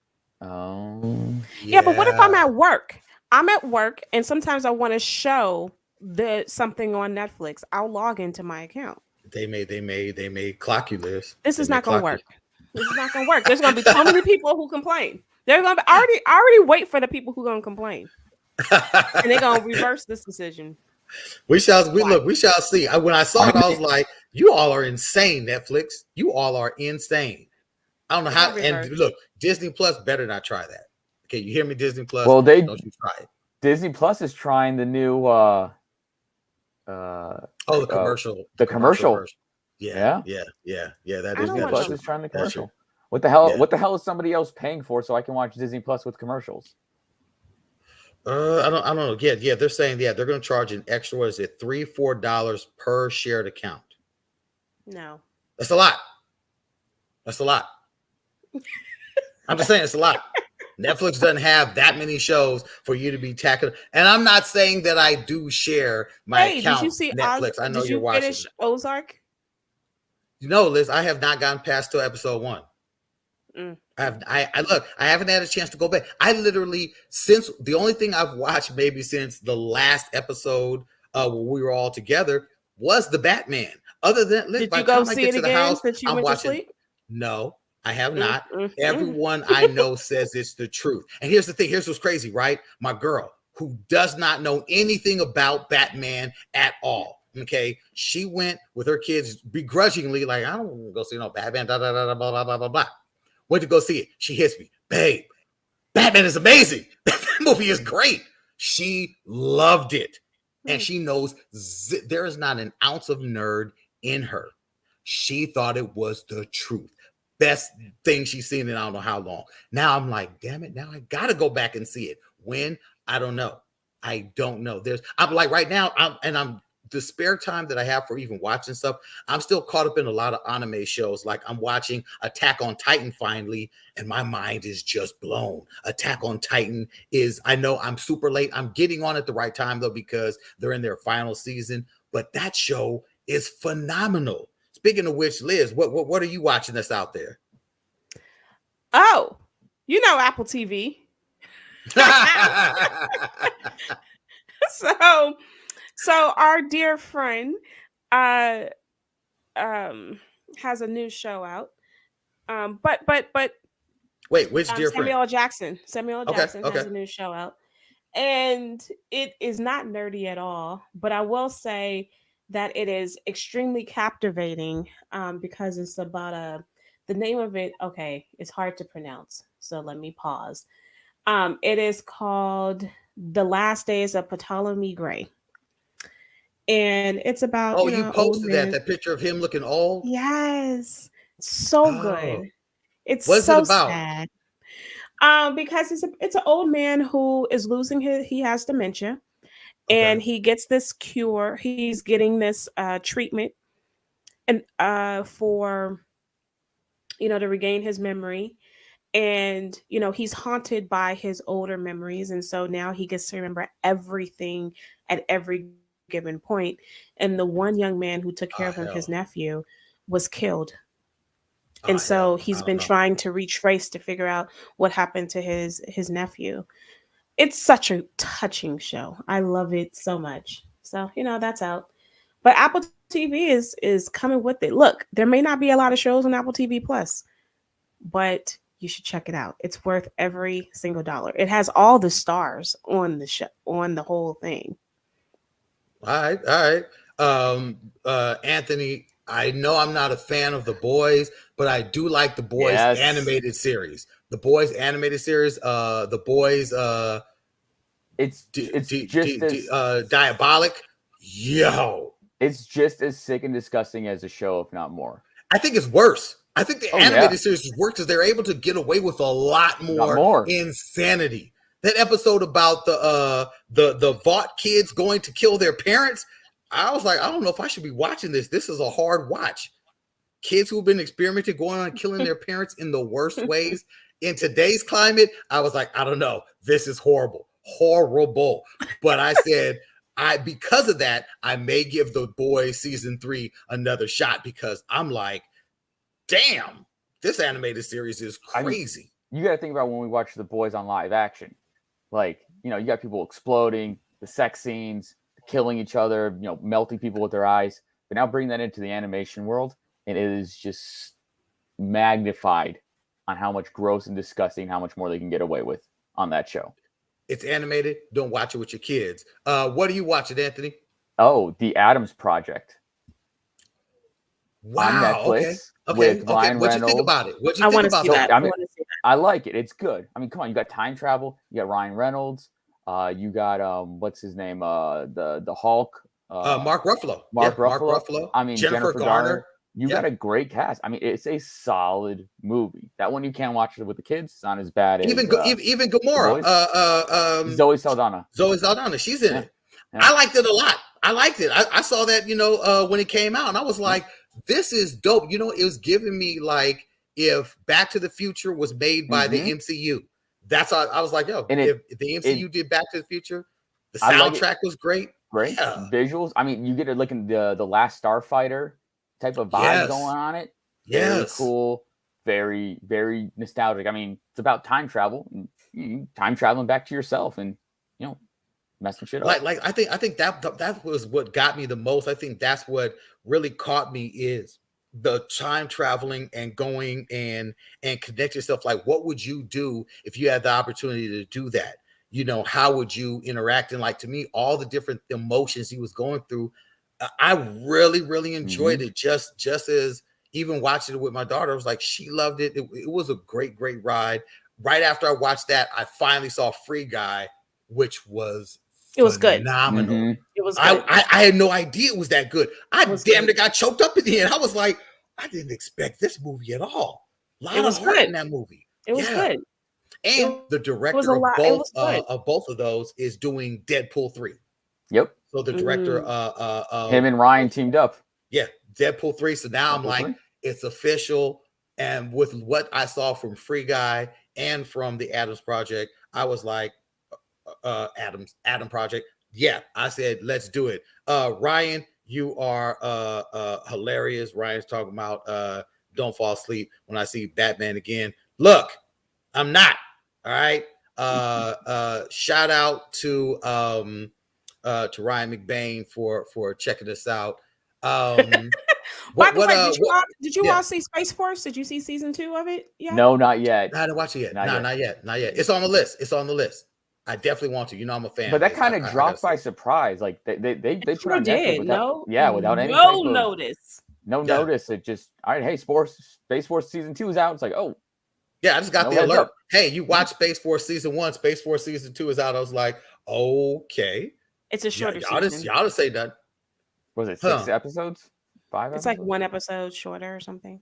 Oh. Yeah, but what if I'm Yeah, at work? I'm at work and sometimes I want to show the something on Netflix. I'll log into my account. they may clock you, Liz. This They is may not going to clock you. work. This is not going to work. There's going to be so many people who complain. They're going to I already wait for the people who going to complain. And they're going to reverse this decision. We shall see. When I saw it, I was Honestly, like, you all are insane, Netflix. You all are insane. I don't know It how. got And reversed. look, Disney Plus better not try that. Okay, you hear me, Disney Plus? well, Don't you try it. Disney Plus is trying the new Oh, the commercial. the commercial. version. Yeah. That I is don't Disney want Plus no is trying the That's true. commercial. What the hell? Yeah. What the hell is somebody else paying for so I can watch Disney Plus with commercials? I don't know. Yeah. They're saying they're going to charge an extra. What is it? $3-4 per shared account. No. That's a lot. I'm just saying it's a lot. Netflix doesn't have that many shows for you to be tackling. And I'm not saying that I do share my account. Did you see Netflix? I know did you're you watching. finish Ozark? Liz, I have not gotten past to episode 1. I haven't had a chance to go back. I literally, since the only thing I've watched maybe since the last episode when we were all together was the Batman. Other than Did by you the time go I see get it to the again house, since you I'm went to watching. sleep? No, I have not. Mm. Everyone I know says it's the truth. And here's the thing. Here's what's crazy, right? My girl, who does not know anything about Batman at all. Okay, she went with her kids begrudgingly, like, I don't want to go see no Batman, blah, blah, blah, blah, blah, blah. Went to go see it. She hits me, babe, Batman is amazing. That movie is great. She loved it. And she knows there is not an ounce of nerd in her. She thought it was the truth. Best thing she's seen in I don't know how long. Now I'm like, damn it. Now I got to go back and see it. When? I don't know. I'm like right now, I'm the spare time that I have for even watching stuff, I'm still caught up in a lot of anime shows. Like I'm watching Attack on Titan finally, and my mind is just blown. Attack on Titan I know I'm super late. I'm getting on at the right time though, because they're in their final season, but that show is phenomenal. Speaking of which, Liz, what are you watching that's out there? Oh, Apple TV. So our dear friend has a new show out. But wait, which dear Samuel friend? L. Jackson. Samuel L. Jackson Okay. has a new show out. And it is not nerdy at all, but I will say that it is extremely captivating because it's about the name of it, okay, it's hard to pronounce. So let me pause. It is called The Last Days of Ptolemy Gray. And it's about, you posted that picture of him looking old? Yes. So good. It's What's so it about? sad. Because it's an old man who is losing he has dementia, and he gets this cure. He's getting this treatment and for to regain his memory. And he's haunted by his older memories, and so now he gets to remember everything at every given point. And the one young man who took care of him, his nephew, was killed. And so he's been trying to retrace to figure out what happened to his nephew. It's such a touching show. I love it so much. So, that's out. But Apple TV is coming with it. Look, there may not be a lot of shows on Apple TV Plus, but you should check it out. It's worth every single dollar. It has all the stars on the show, on the whole thing. All right. Anthony, I know I'm not a fan of The Boys, but I do like The Boys animated series. The Boys animated series. The Boys. It's just Diabolic. Yo, it's just as sick and disgusting as a show, if not more. I think it's worse. I think the animated series is worse because they're able to get away with a lot more insanity. That episode about the Vought kids going to kill their parents, I was like, I don't know if I should be watching this. This is a hard watch. Kids who've been experimenting, going on killing their parents in the worst ways. In today's climate, I was like, I don't know. This is horrible. But I said, because of that, I may give The Boys season 3 another shot because I'm like, damn, this animated series is crazy. You got to think about when we watch The Boys on live action. Like, you got people exploding, the sex scenes, killing each other, melting people with their eyes. But now bring that into the animation world, and it is just magnified on how much gross and disgusting, how much more they can get away with on that show. It's animated. Don't watch it with your kids. What are you watching, Anthony? Oh, The Addams Project. Wow. On Netflix with Ryan What Reynolds. you think about it? What you think about that? I like it. It's good. I mean, come on. You got time travel. You got Ryan Reynolds. You got what's his name? The Hulk. Mark Ruffalo. Mark Ruffalo. I mean, Jennifer Garner. You got a great cast. I mean, it's a solid movie. That one you can't watch it with the kids. It's not as bad as even Gamora. Zoe Saldana. She's in it. Yeah. I liked it a lot. I saw that when it came out, and I was like, this is dope. It was giving me like if Back to the Future was made by the MCU. That's how I was like, yo, if the MCU did Back to the Future, the soundtrack was great. Great visuals. I mean, you get it like in the Last Starfighter type of vibe going on it. Very cool, very, very nostalgic. I mean, it's about time travel, time traveling back to yourself, and messing shit up. I think that was what got me the most. I think that's what really caught me is the time traveling and going and connect yourself. Like, what would you do if you had the opportunity to do that? How would you interact? And like, to me, all the different emotions he was going through, I really, really enjoyed it. Just as even watching it with my daughter, I was like, she loved it. It was a great, great ride. Right after I watched that, I finally saw Free Guy, which was phenomenal. Good. It was good. I had no idea it was that good. I damn near got choked up at the end. I was like, I didn't expect this movie at all. A lot of heart in that movie. It was good. And the director of both of those is doing Deadpool 3. Yep. So the director, him and Ryan teamed up. Yeah, Deadpool 3. So now I'm like, it's official. And with what I saw from Free Guy and from the Addams Project, I was like, Adam Project. Yeah, I said, let's do it. Ryan, you are hilarious. Ryan's talking about don't fall asleep when I see Batman again. Look, I'm not. All right. Shout out to Ryan McBain for checking us out. By the way, did you all see Space Force? Did you see season 2 of it? Yeah. No, not yet. I didn't watch it yet. Not yet. It's on the list. I definitely want to. I'm a fan. But that kind of dropped by surprise. Like they put on Netflix without any notice. No notice. It just all right. Hey, Space Force season 2 is out. It's like, oh. Yeah, I just got the alert. Hey, you watch Space Force season 1, Space Force season 2 is out. I was like, okay. It's a shorter season. Y'all just say that. Was it 6 episodes? 5 It's like 1 episode shorter or something.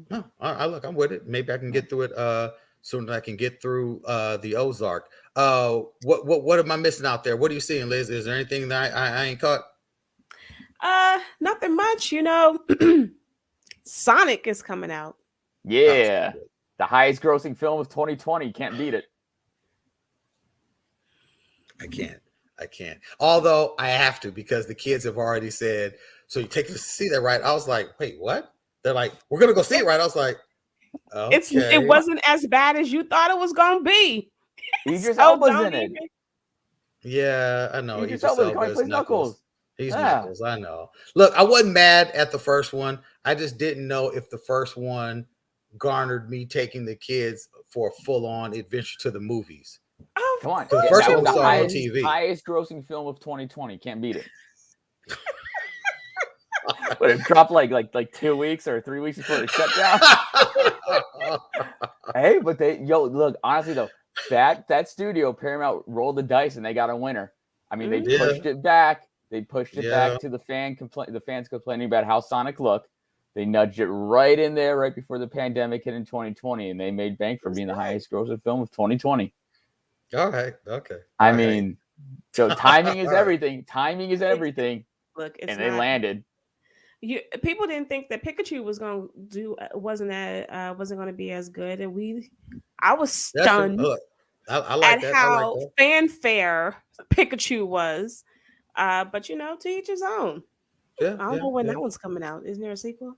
No, I'm with it. Maybe I can get through it soon as I can get through the Ozark. What am I missing out there? What are you seeing, Liz? Is there anything that I ain't caught? Nothing much, Sonic is coming out. Yeah. The highest grossing film of 2020. Can't beat it. I can't. Although I have to, because the kids have already said, so you take us to see that, right? I was like, wait, what? They're like, we're going to go see it, right? I was like, okay. It wasn't as bad as you thought it was going to be. Idris Elba's in it. Yeah, I know. Idris Elba plays Knuckles. He's Knuckles, I know. Look, I wasn't mad at the first one. I just didn't know if the first one garnered me taking the kids for a full-on adventure to the movies. Oh, come on. The first one was on TV. Highest grossing film of 2020. Can't beat it. But it dropped like 2 weeks or 3 weeks before it shut down. Hey, but look, honestly though, that studio, Paramount, rolled the dice and they got a winner. I mean, they pushed it back. They pushed it back to the fans complaining about how Sonic looked. They nudged it right in there right before the pandemic hit in 2020, and they made bank for being the highest grossing film of 2020. All right. Okay. I mean, so timing is everything. Timing is everything. Look, and they landed. People didn't think that Pikachu was going to do wasn't going to be as good, and I was stunned I like at how fanfare Pikachu was. But to each his own. Yeah, I don't yeah, know when yeah. that one's coming out. Isn't there a sequel?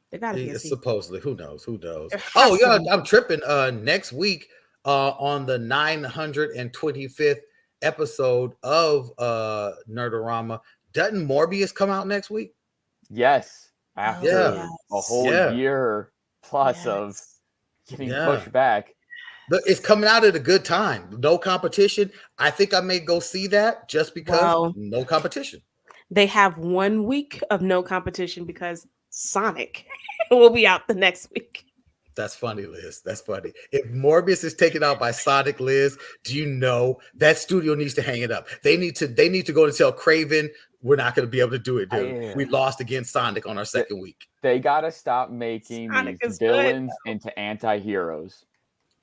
There got to be a It's sequel. supposedly, who knows? Who knows? There Oh has to yeah, be. I'm tripping. Next week, on the 925th episode of Nerdorama, doesn't Morbius come out next week? Yes, Oh Yeah, after a yes, whole yeah, year plus of yes. getting yeah. pushed back. It's coming out at a good time. No competition. I think I may go see that just because Well, no competition. they have 1 week of no competition because Sonic will be out the next week. That's funny, Liz. That's funny. If Morbius is taken out by Sonic, Liz, do you know that studio needs to hang it up? They need to go and tell Craven, we're not going to be able to do it, dude. We lost against Sonic on our second week. They gotta stop making Sonic these is good. villains into anti-heroes.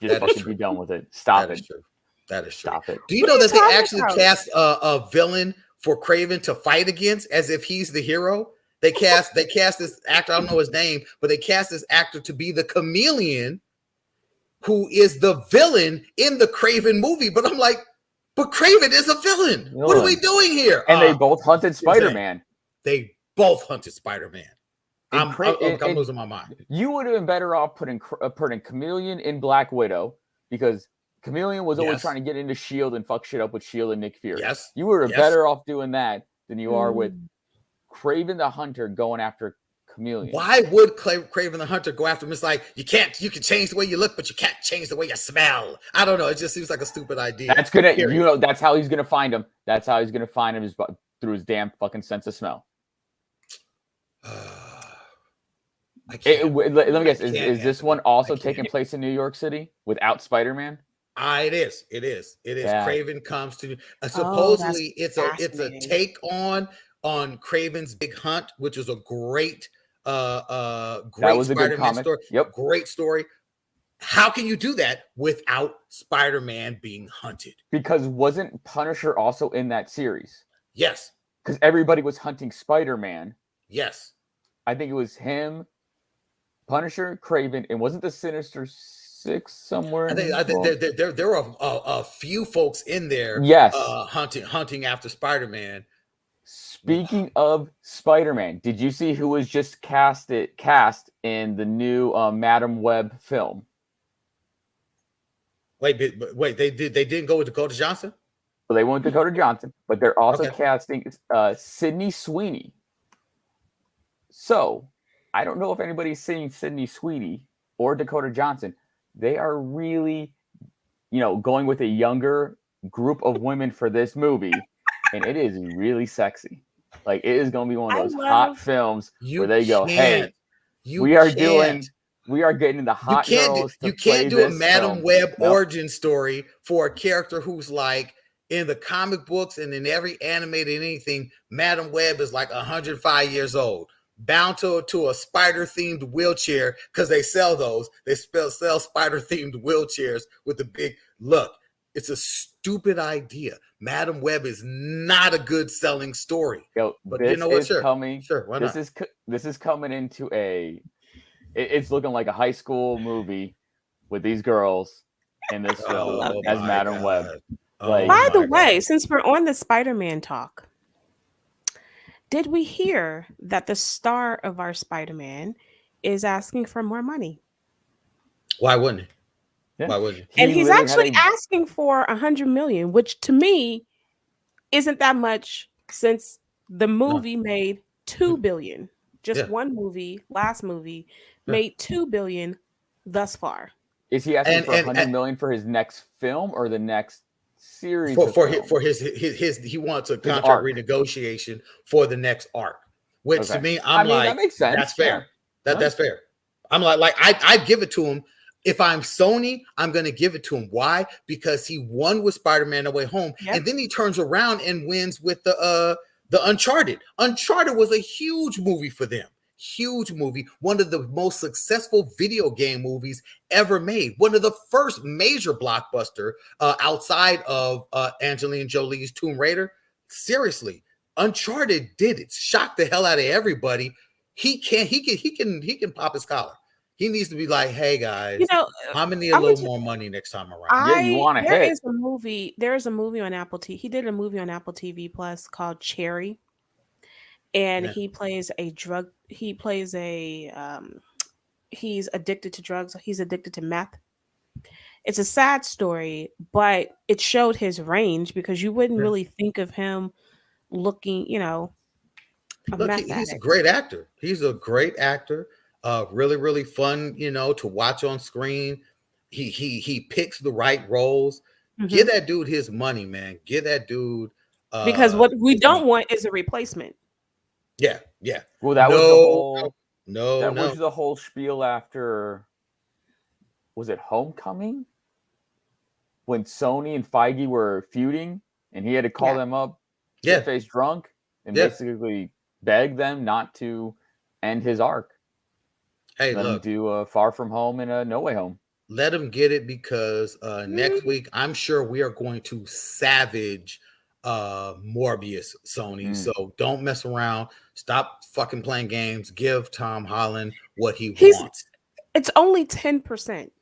Just That is fucking true. be done with it. Stop That is it. true. That is true. Stop it. Do you What know are you that they talking actually about? cast a villain for Craven to fight against as if he's the hero? They cast this actor, I don't know his name, but they cast this actor to be the chameleon who is the villain in the Craven movie. But I'm like, but Craven is a villain. What are we doing here? And they both hunted Spider-Man. They both hunted Spider-Man. I'm And losing my mind. you would have been better off putting Chameleon in Black Widow, because Chameleon was always Yes. trying to get into S.H.I.E.L.D. and fuck shit up with S.H.I.E.L.D. and Nick Fury. Yes. You were Yes. better off doing that than you are with Mm. Craven the Hunter going after Chameleon. Why would Craven the Hunter go after him? It's like you can change the way you look, but you can't change the way you smell. I don't know. It just seems like a stupid idea. That's that's how he's gonna find him. That's how he's gonna find him, is through his damn fucking sense of smell. Let me guess. Is this one also taking place in New York City without Spider-Man? It is. Yeah. Craven comes to supposedly it's a fascinating. take on Craven's Big Hunt, which was a great Spider-Man story. Yep. Great story. How can you do that without Spider-Man being hunted? Because wasn't Punisher also in that series? Yes. Because everybody was hunting Spider-Man. Yes. I think it was him, Punisher, Craven, and wasn't the Sinister Six somewhere? I think there were a few folks in there. Yes. Hunting after Spider-Man. Speaking of Spider-Man, did you see who was just cast in the new Madam Web film? Wait, they didn't go with Dakota Johnson? Well, they went with Dakota Johnson, but they're also casting Sydney Sweeney. So, I don't know if anybody's seeing Sydney Sweeney or Dakota Johnson. They are really, going with a younger group of women for this movie, and it is really sexy. Like, it is going to be one of those hot films where they go, "Hey, we are getting the hot girls to You can't play do a this Madam film." Web Nope. origin story for a character who's like in the comic books and in every animated anything. Madam Web is like 105 years old, bound to a spider-themed wheelchair because they sell those. They sell spider-themed wheelchairs with the big look. It's a stupid idea. Madam Web is not a good selling story. But you know what? Sure, why this not? This is coming into it's looking like a high school movie with these girls in this film as Madam Web. By the way, since we're on the Spider-Man talk, did we hear that the star of our Spider-Man is asking for more money? Why wouldn't he? Yeah. Why wouldn't he? And he's actually asking for $100 million, which to me isn't that much, since the movie made $2 billion. Just one movie, last movie, made $2 billion thus far. Is he asking for $100 million for his next film or the next series? For his he wants a contract renegotiation for the next arc. Which to me, that makes sense. That's fair. Yeah. That's fair. I'm like I'd give it to him. If I'm Sony, I'm going to give it to him. Why? Because he won with Spider-Man No Way Home, and then he turns around and wins with the Uncharted. Uncharted was a huge movie for them. Huge movie. One of the most successful video game movies ever made. One of the first major blockbuster outside of Angelina Jolie's Tomb Raider. Seriously, Uncharted did it. Shocked the hell out of everybody. He can pop his collar. He needs to be like, hey guys, You know, I'm gonna need a I'm little gonna more money next time around. Yeah, you want to there hit. is a movie. There is a movie on Apple TV. He did a movie on Apple TV Plus called Cherry, and Yeah. he plays a drug. He plays a he's addicted to drugs. He's addicted to meth. It's a sad story, but it showed his range because you wouldn't Yeah. really think of him looking, a Look, meth he's a addict. great actor. He's a great actor. Really, really fun, to watch on screen. He picks the right roles. Give Hmm. that dude his money, man. Give that dude Because what we his money. don't want is a replacement. Yeah, yeah. Well, that was the No, whole. no, That no. was the whole spiel after. Was it Homecoming? When Sony and Feige were feuding, and he had to call Yeah. them up, Yeah, shit-faced drunk, and yeah. basically beg them not to end his arc. Hey, Let him look, do a Far From Home and a No Way Home. let him get it because next Mm. week I'm sure we are going to savage Morbius, Sony. Mm. So don't mess around. Stop fucking playing games. Give Tom Holland what he He's wants. it's only 10%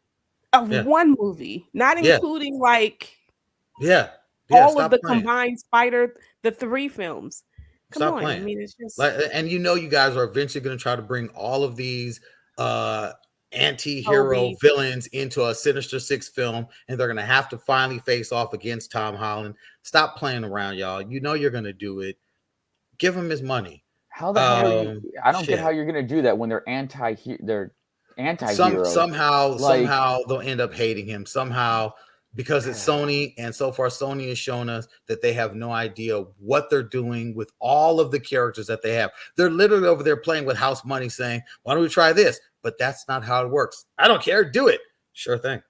of Yeah, one movie, not yeah, including like yeah, yeah. all of Stop the playing. combined the 3 films. Come Stop on. I playing. mean, it's just Like, and you guys are eventually going to try to bring all of these anti-hero Toby. villains into a Sinister Six film, and they're going to have to finally face off against Tom Holland. Stop playing around, y'all. You know you're going to do it. Give him his money. How the hell are you? I don't get Shit. how you're gonna do that when they're anti-heroes. Somehow Like- they'll end up hating him somehow because it's Sony, and so far Sony has shown us that they have no idea what they're doing with all of the characters that they have. They're literally over there playing with house money, saying, "Why don't we try this?" But that's not how it works. I don't care. Do it. Sure thing,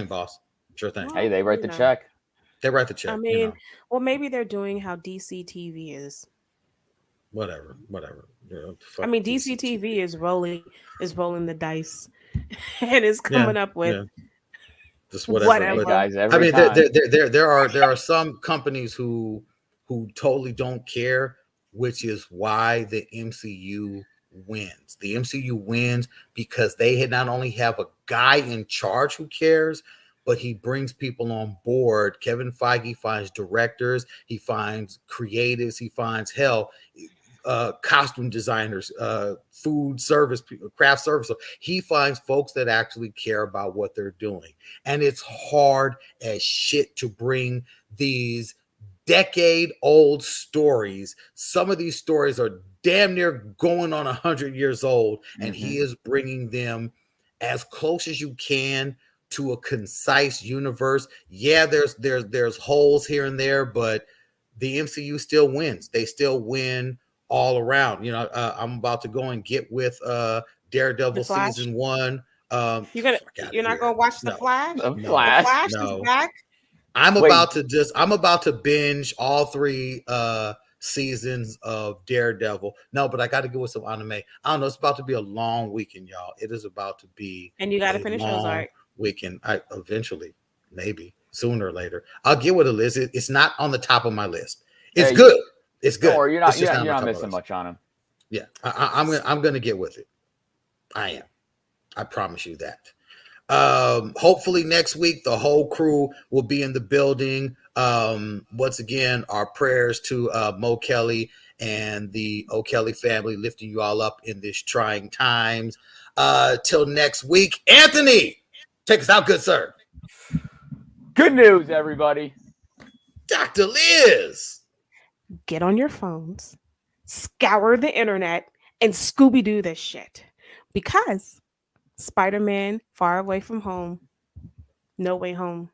boss. Sure thing. Well, Hey, they write the you know. check. They write the check. I mean, well, maybe they're doing how DCTV is. Whatever. I mean, DCTV is rolling the dice, and is coming up with just whatever. Hey guys, I every mean, time. there are some companies who totally don't care, which is why the MCU wins. The MCU wins because they had not only have a guy in charge who cares, but he brings people on board. Kevin Feige finds directors, he finds creatives, he finds costume designers, food service people, craft service. So he finds folks that actually care about what they're doing. And it's hard as shit to bring these decade-old stories. Some of these stories are damn near going on 100 years old, and he is bringing them as close as you can to a concise universe. Yeah, there's holes here and there, but the MCU still wins. They still win all around. I'm about to go and get with Daredevil season 1. You're not gonna watch The Flash? The The Flash. Flash No. is back. I'm about to binge all 3 seasons of Daredevil. No, but I got to go with some anime. I don't know. It's about to be a long weekend, y'all. It is about to be, and you got to finish Ozark weekend. I eventually, maybe sooner or later, I'll get with a list. It's not on the top of my list. It's good. It's good. Or you're not missing much on him. Yeah, I'm gonna get with it. I am. I promise you that. Hopefully next week the whole crew will be in the building. Once again, our prayers to Mo Kelly and the O'Kelly family, lifting you all up in this trying times. Till next week, Anthony, take us out, good sir. Good news, everybody. Dr. Liz. Get on your phones, scour the internet, and Scooby-Doo this shit. Because Spider-Man Far Away From Home, No Way Home,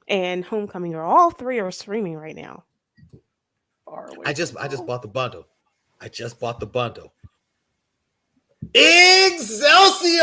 and Homecoming all 3 are streaming right now. I just bought the bundle. Excelsior!